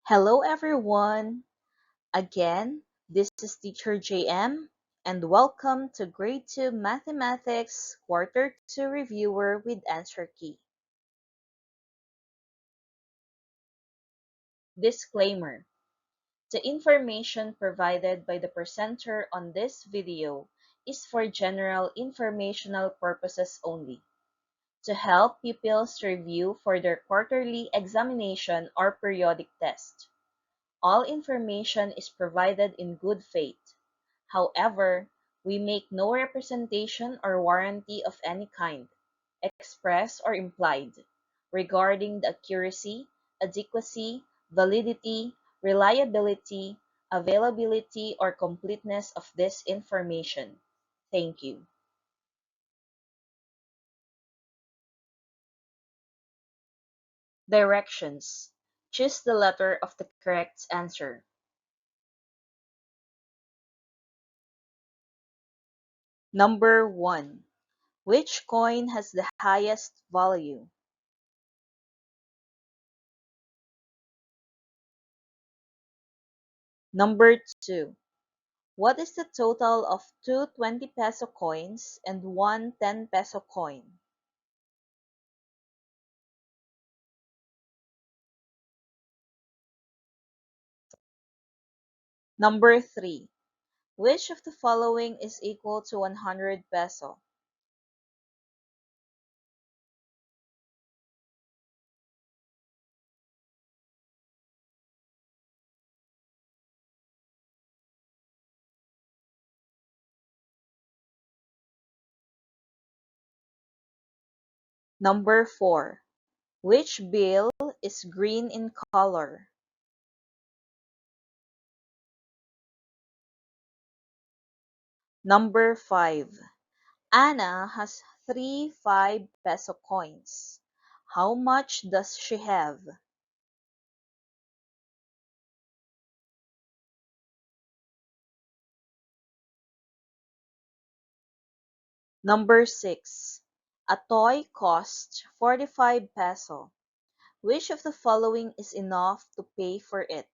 Hello everyone! Again, this is Teacher JM and welcome to Grade 2 Mathematics Quarter 2 Reviewer with Answer Key. Disclaimer: the information provided by the presenter on this video is for general informational purposes only, to help pupils review for their quarterly examination or periodic test. All information is provided in good faith. However, we make no representation or warranty of any kind, express or implied, regarding the accuracy, adequacy, validity, reliability, availability, or completeness of this information. Thank you. Directions: choose the letter of the correct answer. Number 1. Which coin has the highest value? Number 2. What is the total of two 20 peso coins and one 10 peso coin? Number 3. Which of the following is equal to 100 peso? Number 4. Which bill is green in color? Number 5. Anna has three 5 peso coins. How much does she have? Number 6. A toy costs 45 peso. Which of the following is enough to pay for it?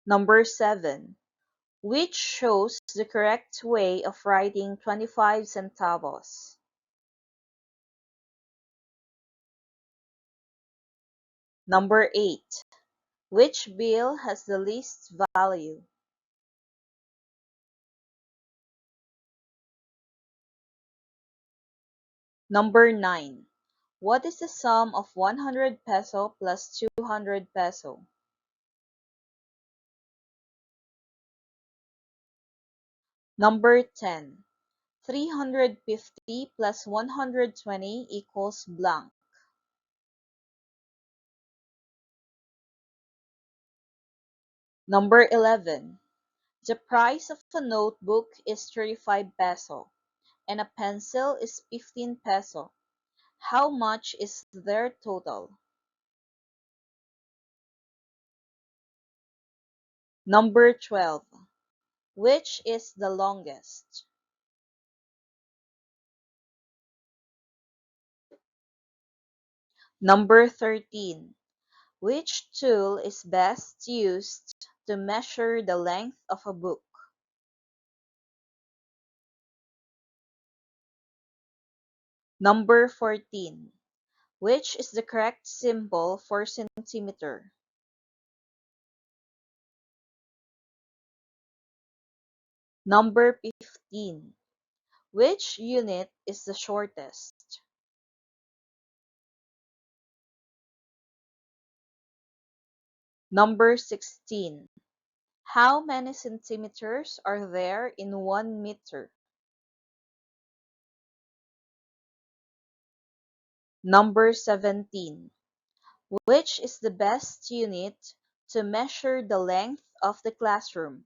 Number 7. Which shows the correct way of writing 25 centavos? Number 8. Which bill has the least value? Number 9. What is the sum of 100 peso plus 200 peso? Number 10. 350 plus 120 equals blank. Number 11. The price of a notebook is 35 peso and a pencil is 15 peso. How much is their total? Number 12. Which is the longest? Number 13. Which tool is best used to measure the length of a book? Number 14. Which is the correct symbol for centimeter? Number 15. Which unit is the shortest? Number 16. How many centimeters are there in 1 meter? Number 17. Which is the best unit to measure the length of the classroom?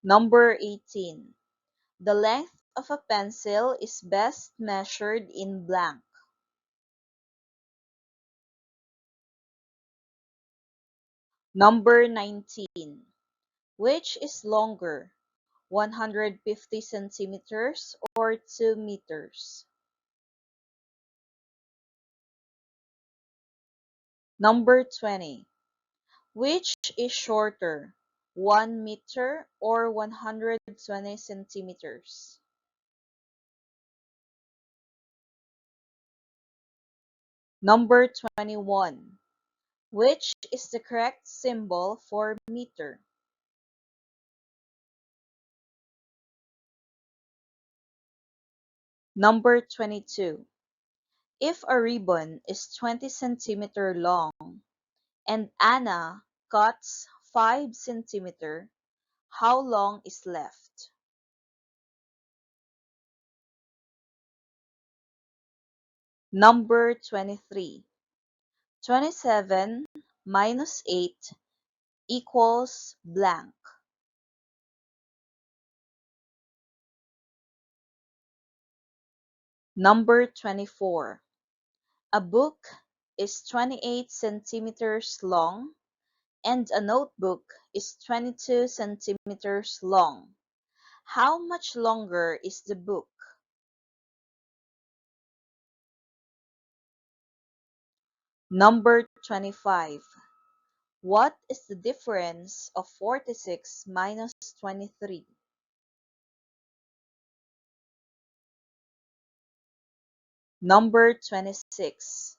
Number 18. The length of a pencil is best measured in blank. Number 19. Which is longer, 150 centimeters or 2 meters? Number 20. Which is shorter, 1 meter or 120 centimeters? Number 21. Which is the correct symbol for meter? Number 22. If a ribbon is 20 centimeter long and Anna cuts 5 centimeter, how long is left? Number 23. 27 minus 8 equals blank. Number 24. A book is 28 centimeters long and a notebook is 22 centimeters long. How much longer is the book? Number 25. What is the difference of 46 minus 23? Number 26.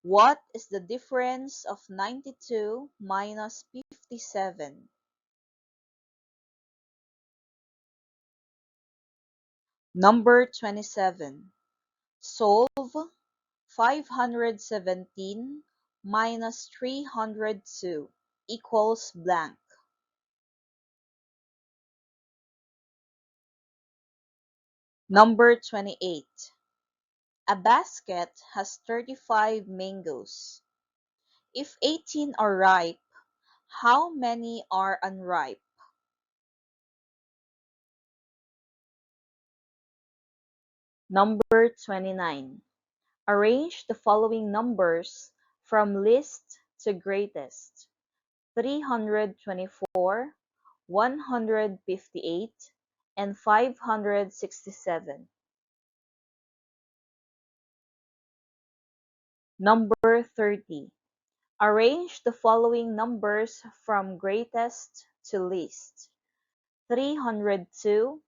What is the difference of 92 minus 57? Number 27. Solve 517 minus 302 equals blank. Number 28. A basket has 35 mangoes. If 18 are ripe, how many are unripe? Number 29. Arrange the following numbers from least to greatest: 324, 158, and 567. Number 30. Arrange the following numbers from greatest to least: 302,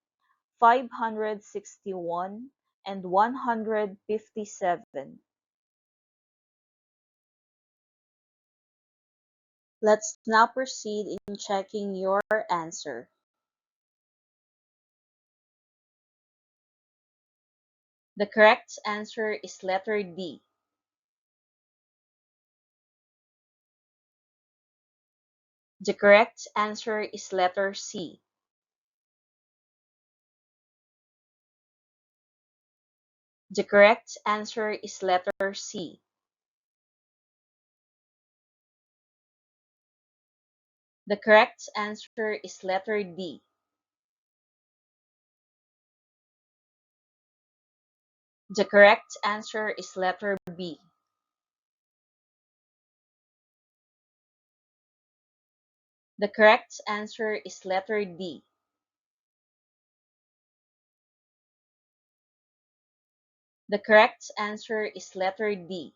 561, and 157. Let's now proceed in checking your answer. The correct answer is letter D. The correct answer is letter C. The correct answer is letter C. The correct answer is letter D. The correct answer is letter B. The correct answer is letter D. The correct answer is letter D.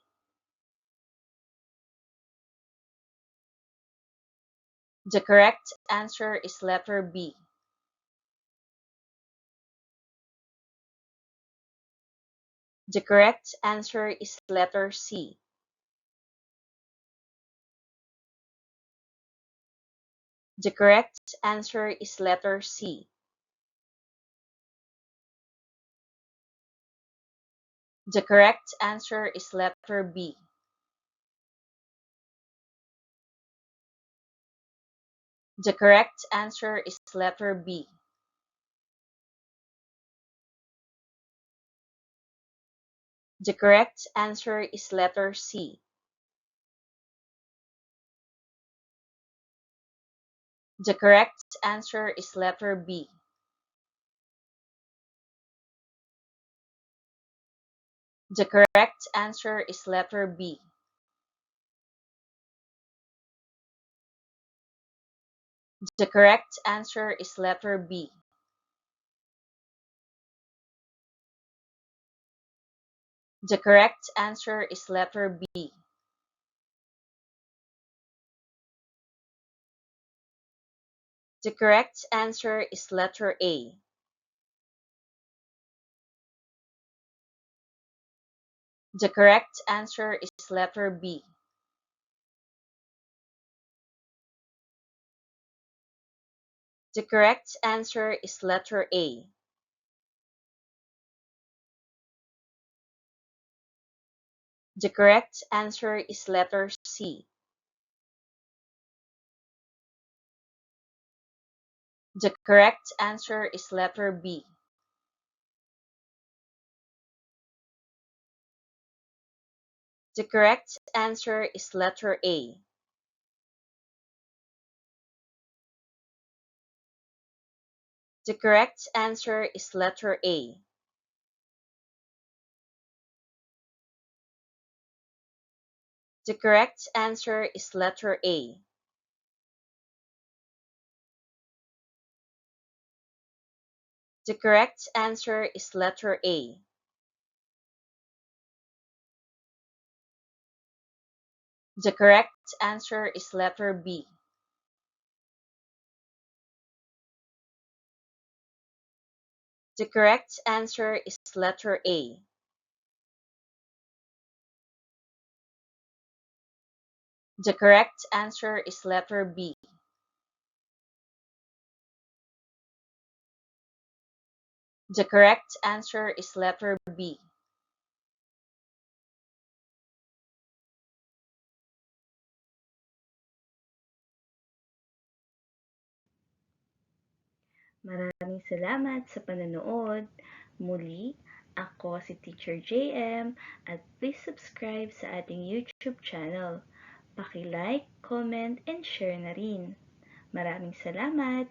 The correct answer is letter B. The correct answer is letter C. The correct answer is letter C. The correct answer is letter B. The correct answer is letter B. The correct answer is letter C. The correct answer is letter B. The correct answer is letter B. The correct answer is letter B. The correct answer is letter B. The correct answer is letter A. The correct answer is letter B. The correct answer is letter A. The correct answer is letter C. The correct answer is letter B. The correct answer is letter A. The correct answer is letter A. The correct answer is letter A. The correct answer is letter A. The correct answer is letter B. The correct answer is letter A. The correct answer is letter B. The correct answer is letter B. Maraming salamat sa panonood. Muli, ako si Teacher JM at please subscribe sa ating YouTube channel. Paki-like, comment, and share na rin. Maraming salamat!